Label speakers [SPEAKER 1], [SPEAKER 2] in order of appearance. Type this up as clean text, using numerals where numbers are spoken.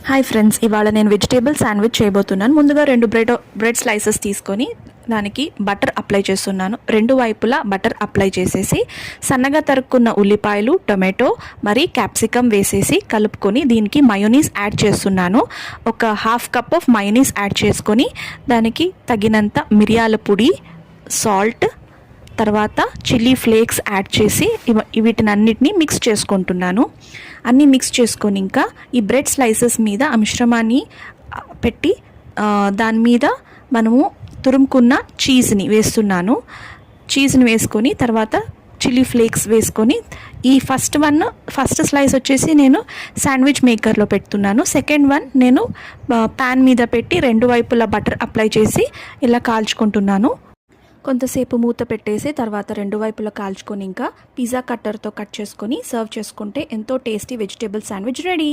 [SPEAKER 1] Hi friends, ఇవాళ నేను vegetable sandwich చేయబోతున్నాను. ముందుగా 2 బ్రెడ్ స్లైసెస్ తీసుకొని దానికి బటర్ అప్లై చేస్తున్నాను. 2 వైపులా బటర్ అప్లై చేసేసి సన్నగా తరుక్కున్న ఉల్లిపాయలు, టొమాటో మరి క్యాప్సికమ్ వేసేసి కలుపుకొని దీనికి మయోనీస్ యాడ్ చేస్తున్నాను. ఒక half cup of mayonnaise add చేసుకొని దానికి తగినంత మిరియాల పొడి, సాల్ట్, తర్వాత చిల్లీ ఫ్లేక్స్ యాడ్ చేసి వీటినన్నిటినీ మిక్స్ చేసుకుంటున్నాను. అన్నీ మిక్స్ చేసుకొని ఇంకా ఈ బ్రెడ్ స్లైసెస్ మీద ఆ మిశ్రమాన్ని పెట్టి దాని మీద మనము తురుముకున్న చీజ్ని వేస్తున్నాను. చీజ్ని వేసుకొని తర్వాత చిల్లీ ఫ్లేక్స్ వేసుకొని ఈ ఫస్ట్ స్లైస్ వచ్చేసి నేను శాండ్విచ్ మేకర్లో పెడుతున్నాను. సెకండ్ వన్ నేను ప్యాన్ మీద పెట్టి 2 వైపులా బటర్ అప్లై చేసి ఇలా కాల్చుకుంటున్నాను. కొంతసేపు మూత పెట్టేసి తర్వాత 2 వైపులా కాల్చుకొని ఇంకా పిజ్జా కట్టర్తో కట్ చేసుకొని సర్వ్ చేసుకుంటే ఎంతో టేస్టీ వెజిటేబుల్ శాండ్విచ్ రెడీ.